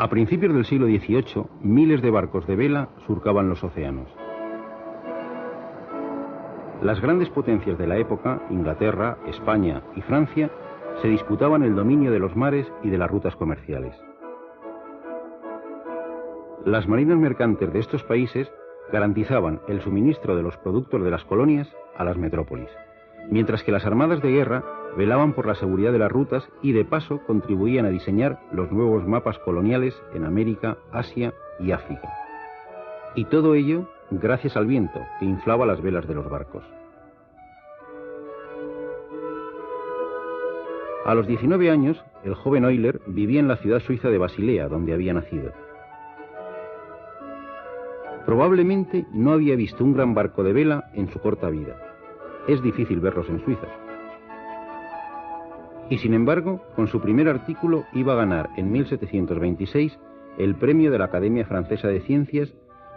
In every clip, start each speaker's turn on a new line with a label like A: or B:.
A: A principios del siglo XVIII, miles de barcos de vela surcaban los océanos. Las grandes potencias de la época, Inglaterra, España y Francia, se disputaban el dominio de los mares y de las rutas comerciales. Las marinas mercantes de estos países garantizaban el suministro de los productos de las colonias a las metrópolis, mientras que las armadas de guerra velaban por la seguridad de las rutas y de paso contribuían a diseñar los nuevos mapas coloniales en América, Asia y África. Y todo ello gracias al viento que inflaba las velas de los barcos. A los 19 años, el joven Euler vivía en la ciudad suiza de Basilea, donde había nacido. Probablemente no había visto un gran barco de vela en su corta vida. Es difícil verlos en Suiza. Y sin embargo, con su primer artículo iba a ganar en 1726 el premio de la Academia Francesa de Ciencias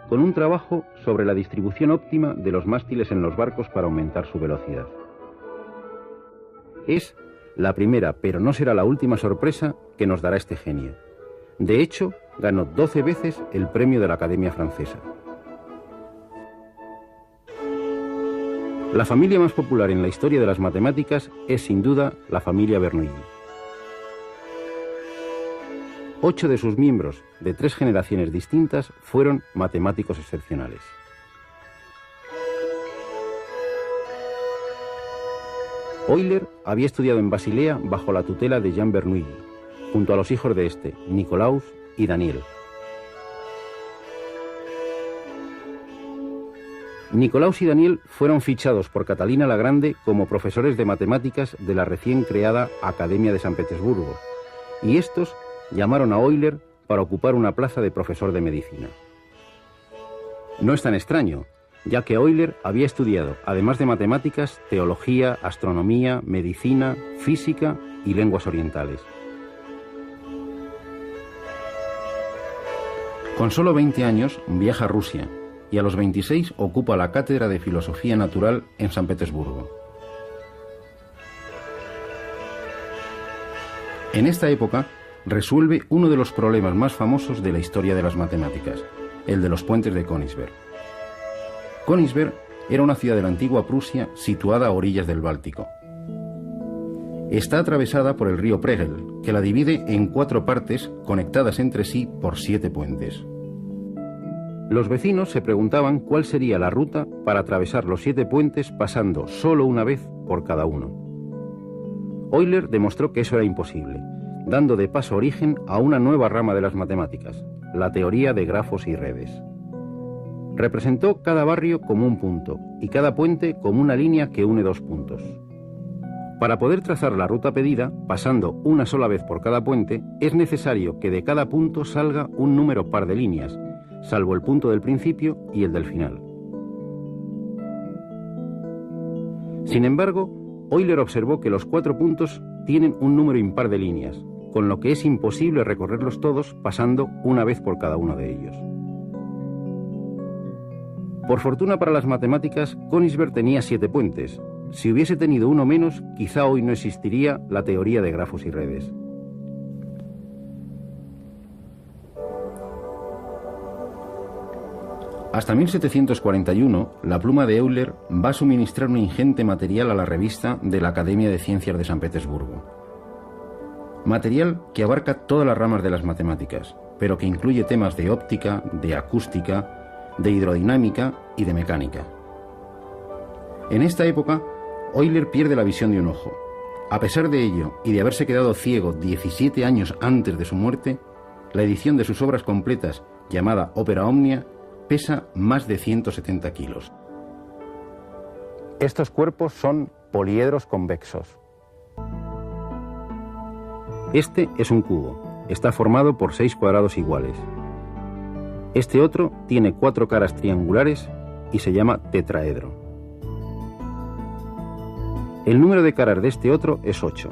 A: con un trabajo sobre la distribución óptima de los mástiles en los barcos para aumentar su velocidad. Es la primera, pero no será la última sorpresa que nos dará este genio. De hecho, ganó 12 veces el premio de la Academia Francesa. La familia más popular en la historia de las matemáticas es sin duda la familia Bernoulli. 8 de sus miembros, de 3 generaciones distintas, fueron matemáticos excepcionales. Euler había estudiado en Basilea bajo la tutela de Jean Bernoulli, junto a los hijos de este, Nicolaus y Daniel. Nicolaus y Daniel fueron fichados por Catalina la Grande como profesores de matemáticas de la recién creada Academia de San Petersburgo, y estos llamaron a Euler para ocupar una plaza de profesor de medicina. No es tan extraño, ya que Euler había estudiado, además de matemáticas, teología, astronomía, medicina, física y lenguas orientales. Con solo 20 años viaja a Rusia y a los 26 ocupa la cátedra de Filosofía Natural en San Petersburgo. En esta época resuelve uno de los problemas más famosos de la historia de las matemáticas, el de los puentes de Königsberg. Königsberg era una ciudad de la antigua Prusia situada a orillas del Báltico. Está atravesada por el río Pregel, que la divide en 4 partes conectadas entre sí por 7 puentes. Los vecinos se preguntaban cuál sería la ruta para atravesar los 7 puentes pasando solo una vez por cada uno. Euler demostró que eso era imposible, dando de paso origen a una nueva rama de las matemáticas, la teoría de grafos y redes. Representó cada barrio como un punto y cada puente como una línea que une 2 puntos. Para poder trazar la ruta pedida, pasando una sola vez por cada puente, es necesario que de cada punto salga un número par de líneas, salvo el punto del principio y el del final. Sin embargo, Euler observó que los 4 puntos tienen un número impar de líneas, con lo que es imposible recorrerlos todos pasando una vez por cada uno de ellos. Por fortuna para las matemáticas, Königsberg tenía 7 puentes. Si hubiese tenido uno menos, quizá hoy no existiría la teoría de grafos y redes. Hasta 1741, la pluma de Euler va a suministrar un ingente material a la revista de la Academia de Ciencias de San Petersburgo. Material que abarca todas las ramas de las matemáticas, pero que incluye temas de óptica, de acústica, de hidrodinámica y de mecánica. En esta época, Euler pierde la visión de un ojo. A pesar de ello, y de haberse quedado ciego 17 años antes de su muerte, la edición de sus obras completas, llamada Opera Omnia, pesa más de 170 kilos. Estos cuerpos son poliedros convexos. Este es un cubo. Está formado por 6 cuadrados iguales. Este otro tiene 4 caras triangulares y se llama tetraedro. El número de caras de este otro es 8.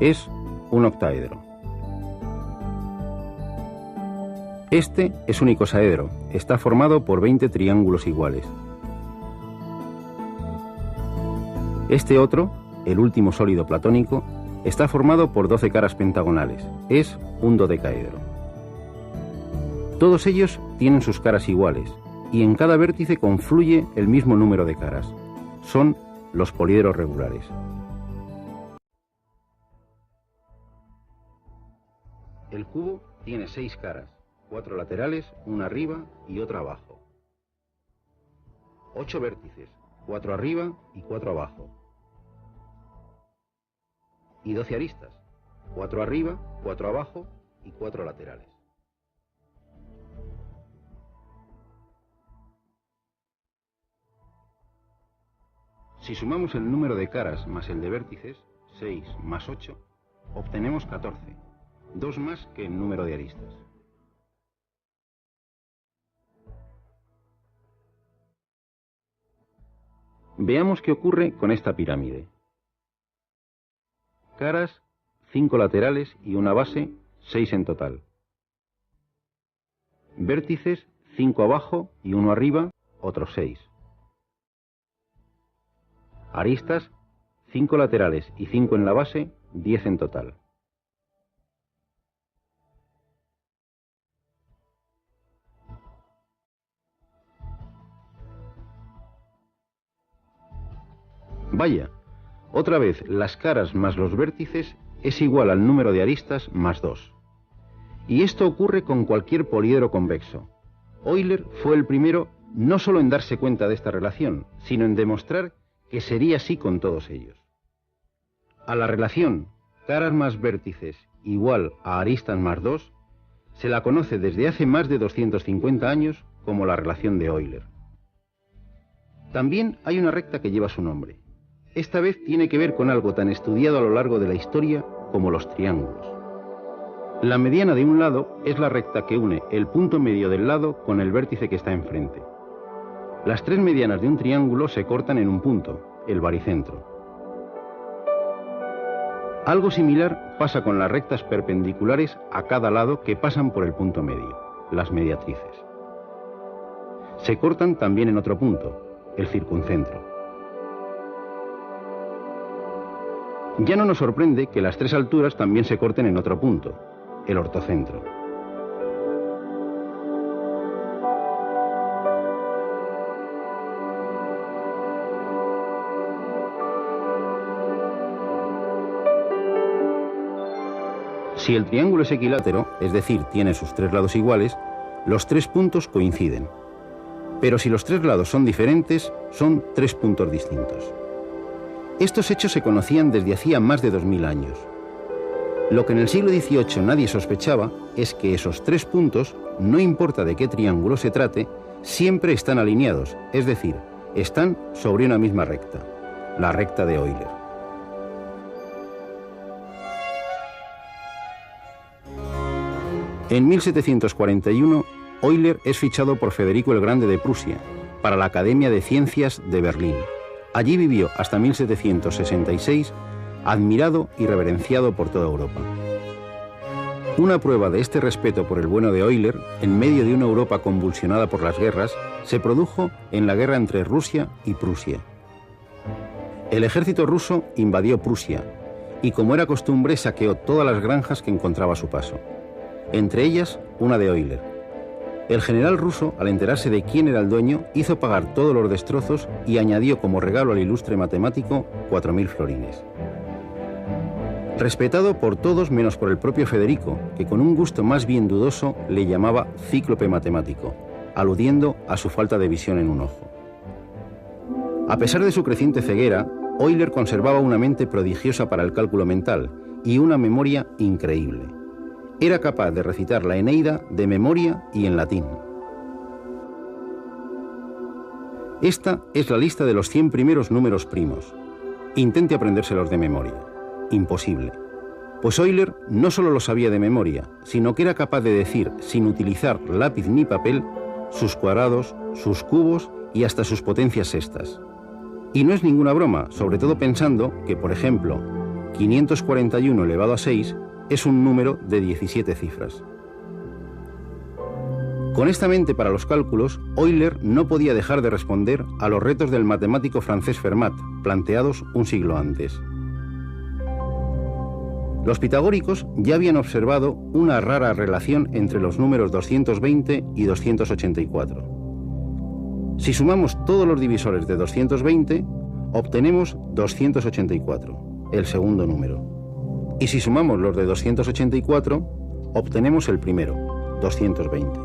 A: Es un octaedro. Este es un icosaedro. Está formado por 20 triángulos iguales. Este otro, el último sólido platónico, está formado por 12 caras pentagonales. Es un dodecaedro. Todos ellos tienen sus caras iguales, y en cada vértice confluye el mismo número de caras. Son los poliedros regulares. El cubo tiene 6 caras, 4 laterales, una arriba y otra abajo. 8 vértices, 4 arriba y 4 abajo. Y 12 aristas, 4 arriba, 4 abajo y 4 laterales. Si sumamos el número de caras más el de vértices, 6 más 8, obtenemos 14, 2 más que el número de aristas. Veamos qué ocurre con esta pirámide. Caras, 5 laterales y una base, 6 en total. Vértices, 5 abajo y 1 arriba, otros 6. Aristas, 5 laterales y 5 en la base, 10 en total. Vaya, otra vez las caras más los vértices es igual al número de aristas más 2. Y esto ocurre con cualquier poliedro convexo. Euler fue el primero no solo en darse cuenta de esta relación, sino en demostrar que sería así con todos ellos. A la relación caras más vértices igual a aristas más 2 se la conoce desde hace más de 250 años como la relación de Euler. También hay una recta que lleva su nombre. Esta vez tiene que ver con algo tan estudiado a lo largo de la historia como los triángulos. La mediana de un lado es la recta que une el punto medio del lado con el vértice que está enfrente. Las 3 medianas de un triángulo se cortan en un punto, el baricentro. Algo similar pasa con las rectas perpendiculares a cada lado que pasan por el punto medio, las mediatrices. Se cortan también en otro punto, el circuncentro. Ya no nos sorprende que las 3 alturas también se corten en otro punto, el ortocentro. Si el triángulo es equilátero, es decir, tiene sus 3 lados iguales, los 3 puntos coinciden. Pero si los 3 lados son diferentes, son 3 puntos distintos. Estos hechos se conocían desde hacía más de 2000 años. Lo que en el siglo XVIII nadie sospechaba es que esos 3 puntos, no importa de qué triángulo se trate, siempre están alineados, es decir, están sobre una misma recta, la recta de Euler. En 1741, Euler es fichado por Federico el Grande de Prusia para la Academia de Ciencias de Berlín. Allí vivió hasta 1766, admirado y reverenciado por toda Europa. Una prueba de este respeto por el bueno de Euler, en medio de una Europa convulsionada por las guerras, se produjo en la guerra entre Rusia y Prusia. El ejército ruso invadió Prusia y, como era costumbre, saqueó todas las granjas que encontraba a su paso, entre ellas una de Euler. El general ruso, al enterarse de quién era el dueño, hizo pagar todos los destrozos y añadió como regalo al ilustre matemático 4000 florines. Respetado por todos menos por el propio Federico, que con un gusto más bien dudoso le llamaba cíclope matemático, aludiendo a su falta de visión en un ojo. A pesar de su creciente ceguera, Euler conservaba una mente prodigiosa para el cálculo mental y una memoria increíble. Era capaz de recitar la Eneida de memoria y en latín. Esta es la lista de los 100 primeros números primos. Intente aprendérselos de memoria. Imposible. Pues Euler no solo lo sabía de memoria, sino que era capaz de decir, sin utilizar lápiz ni papel, sus cuadrados, sus cubos y hasta sus potencias sextas. Y no es ninguna broma, sobre todo pensando que, por ejemplo, 541 elevado a 6 es un número de 17 cifras. Con esta mente para los cálculos, Euler no podía dejar de responder a los retos del matemático francés Fermat, planteados un siglo antes. Los pitagóricos ya habían observado una rara relación entre los números 220 y 284. Si sumamos todos los divisores de 220, obtenemos 284, el segundo número. Y si sumamos los de 284, obtenemos el primero, 220.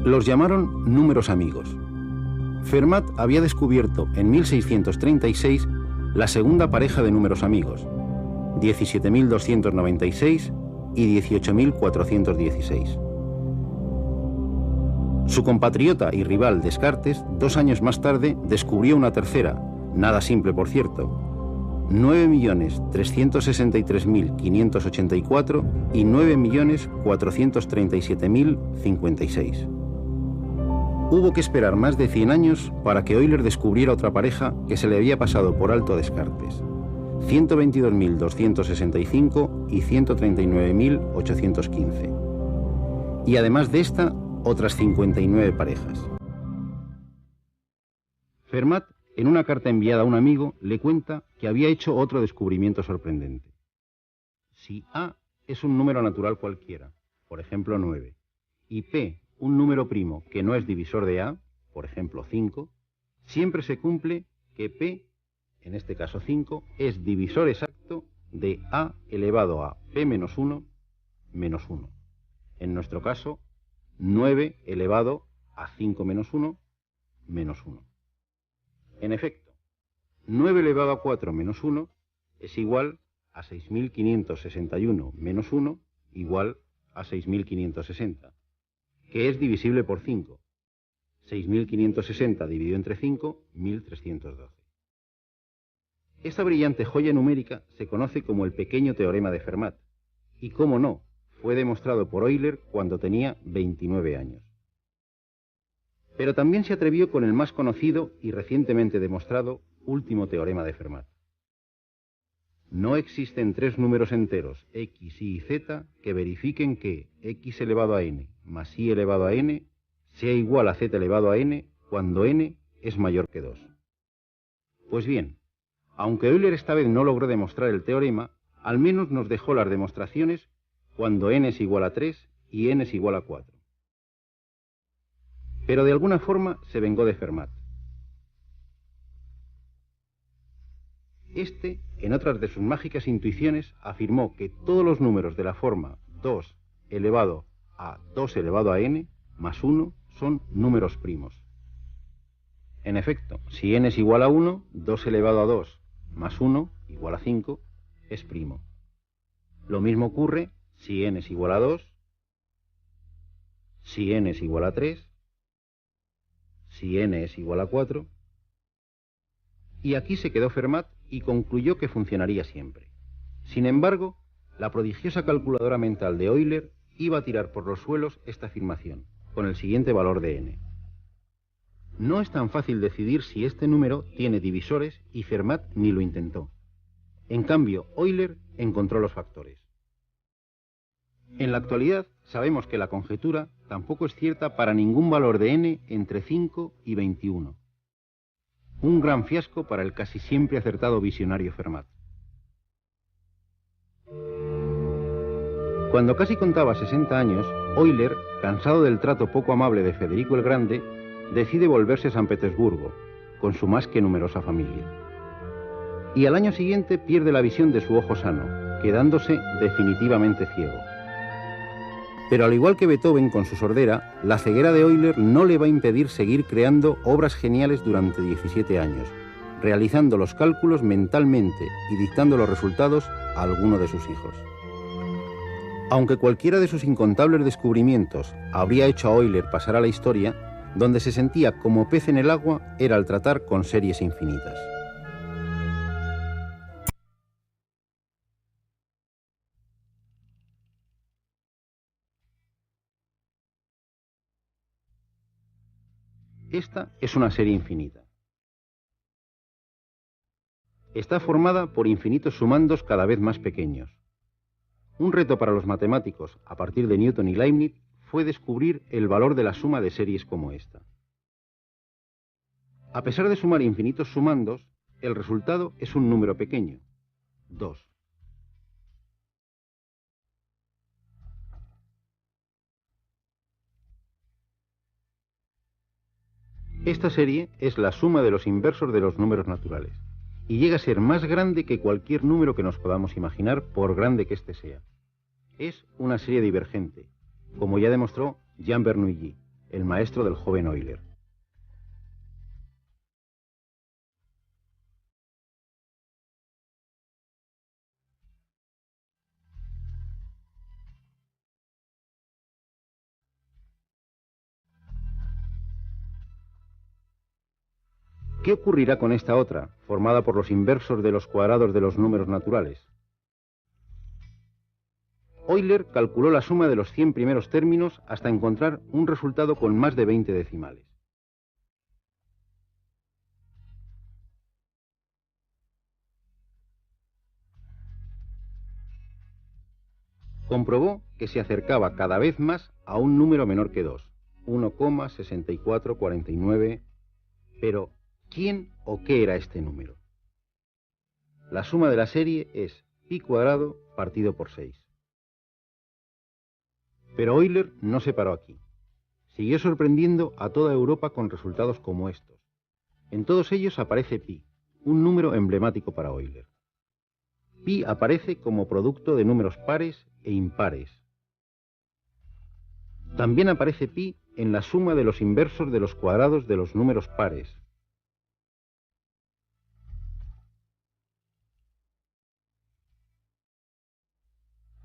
A: Los llamaron números amigos. Fermat había descubierto en 1636 la segunda pareja de números amigos, 17.296 y 18.416. Su compatriota y rival Descartes, 2 años más tarde, descubrió una tercera, nada simple por cierto, 9.363.584 y 9.437.056. Hubo que esperar más de 100 años para que Euler descubriera otra pareja que se le había pasado por alto a Descartes, 122.265 y 139.815. Y además de esta, otras 59 parejas. Fermat, en una carta enviada a un amigo, le cuenta que había hecho otro descubrimiento sorprendente. Si A es un número natural cualquiera, por ejemplo 9, y P un número primo que no es divisor de A, por ejemplo 5, siempre se cumple que P, en este caso 5, es divisor exacto de A elevado a P menos 1 menos 1. En nuestro caso, 9 elevado a 5 menos 1 menos 1. En efecto, 9 elevado a 4 menos 1 es igual a 6.561 menos 1 igual a 6.560, que es divisible por 5. 6.560 dividido entre 5, 1.312. Esta brillante joya numérica se conoce como el pequeño teorema de Fermat, y cómo no, fue demostrado por Euler cuando tenía 29 años. Pero también se atrevió con el más conocido y recientemente demostrado último teorema de Fermat. No existen 3 números enteros, x, y y z, que verifiquen que x elevado a n más y elevado a n sea igual a z elevado a n cuando n es mayor que 2. Pues bien, aunque Euler esta vez no logró demostrar el teorema, al menos nos dejó las demostraciones cuando n es igual a 3 y n es igual a 4. Pero de alguna forma se vengó de Fermat. Este, en otras de sus mágicas intuiciones, afirmó que todos los números de la forma 2 elevado a 2 elevado a n más 1 son números primos. En efecto, si n es igual a 1, 2 elevado a 2 más 1 igual a 5 es primo. Lo mismo ocurre si n es igual a 2, si n es igual a 3, si n es igual a 4, y aquí se quedó Fermat y concluyó que funcionaría siempre. Sin embargo, la prodigiosa calculadora mental de Euler iba a tirar por los suelos esta afirmación, con el siguiente valor de n. No es tan fácil decidir si este número tiene divisores y Fermat ni lo intentó. En cambio, Euler encontró los factores. En la actualidad sabemos que la conjetura tampoco es cierta para ningún valor de n entre 5 y 21. Un gran fiasco para el casi siempre acertado visionario Fermat. Cuando casi contaba 60 años, Euler, cansado del trato poco amable de Federico el Grande, decide volverse a San Petersburgo, con su más que numerosa familia. Y al año siguiente pierde la visión de su ojo sano, quedándose definitivamente ciego. Pero al igual que Beethoven con su sordera, la ceguera de Euler no le va a impedir seguir creando obras geniales durante 17 años, realizando los cálculos mentalmente y dictando los resultados a alguno de sus hijos. Aunque cualquiera de sus incontables descubrimientos habría hecho a Euler pasar a la historia, donde se sentía como pez en el agua era al tratar con series infinitas. Esta es una serie infinita. Está formada por infinitos sumandos cada vez más pequeños. Un reto para los matemáticos, a partir de Newton y Leibniz, fue descubrir el valor de la suma de series como esta. A pesar de sumar infinitos sumandos, el resultado es un número pequeño, 2. Esta serie es la suma de los inversos de los números naturales y llega a ser más grande que cualquier número que nos podamos imaginar, por grande que éste sea. Es una serie divergente, como ya demostró Jean Bernoulli, el maestro del joven Euler. ¿Qué ocurrirá con esta otra, formada por los inversos de los cuadrados de los números naturales? Euler calculó la suma de los 100 primeros términos hasta encontrar un resultado con más de 20 decimales. Comprobó que se acercaba cada vez más a un número menor que 2, 1,6449, pero ¿quién o qué era este número? La suma de la serie es pi cuadrado partido por 6. Pero Euler no se paró aquí. Siguió sorprendiendo a toda Europa con resultados como estos. En todos ellos aparece pi, un número emblemático para Euler. Pi aparece como producto de números pares e impares. También aparece pi en la suma de los inversos de los cuadrados de los números pares.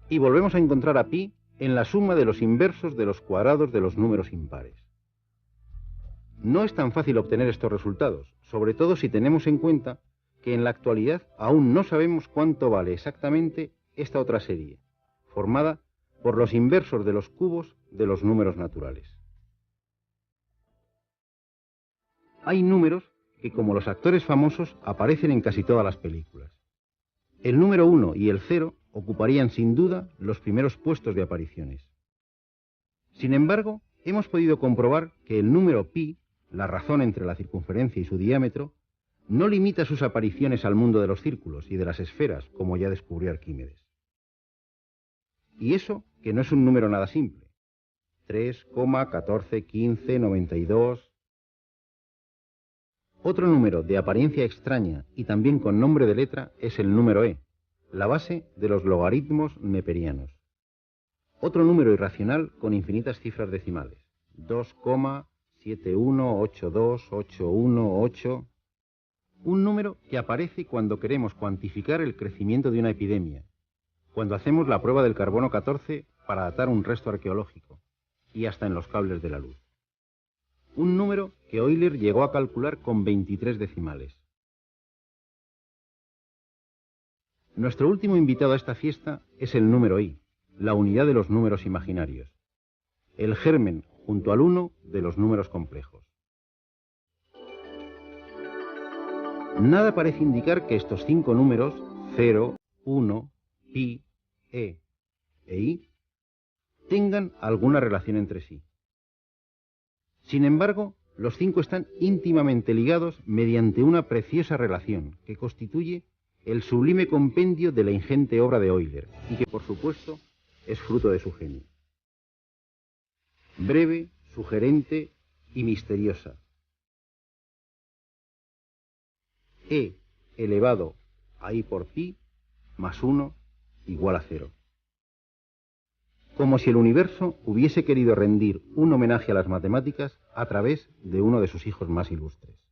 A: Y volvemos a encontrar a pi en la suma de los inversos de los cuadrados de los números impares. No es tan fácil obtener estos resultados, sobre todo si tenemos en cuenta que en la actualidad aún no sabemos cuánto vale exactamente esta otra serie, formada por los inversos de los cubos de los números naturales. Hay números que, como los actores famosos, aparecen en casi todas las películas. El número 1 y el 0 ocuparían sin duda los primeros puestos de apariciones. Sin embargo, hemos podido comprobar que el número pi, la razón entre la circunferencia y su diámetro, no limita sus apariciones al mundo de los círculos y de las esferas, como ya descubrió Arquímedes. Y eso que no es un número nada simple. 3, 14, 15, 92... Otro número de apariencia extraña y también con nombre de letra es el número e, la base de los logaritmos neperianos. Otro número irracional con infinitas cifras decimales. 2,71828118. Un número que aparece cuando queremos cuantificar el crecimiento de una epidemia, cuando hacemos la prueba del carbono 14 para datar un resto arqueológico, y hasta en los cables de la luz. Un número que Euler llegó a calcular con 23 decimales. Nuestro último invitado a esta fiesta es el número i, la unidad de los números imaginarios, el germen junto al 1 de los números complejos. Nada parece indicar que estos 5 números, 0, 1, pi, e i, tengan alguna relación entre sí. Sin embargo, los 5 están íntimamente ligados mediante una preciosa relación que constituye el sublime compendio de la ingente obra de Euler y que, por supuesto, es fruto de su genio. Breve, sugerente y misteriosa. E elevado a i por pi más 1 igual a 0. Como si el universo hubiese querido rendir un homenaje a las matemáticas a través de uno de sus hijos más ilustres.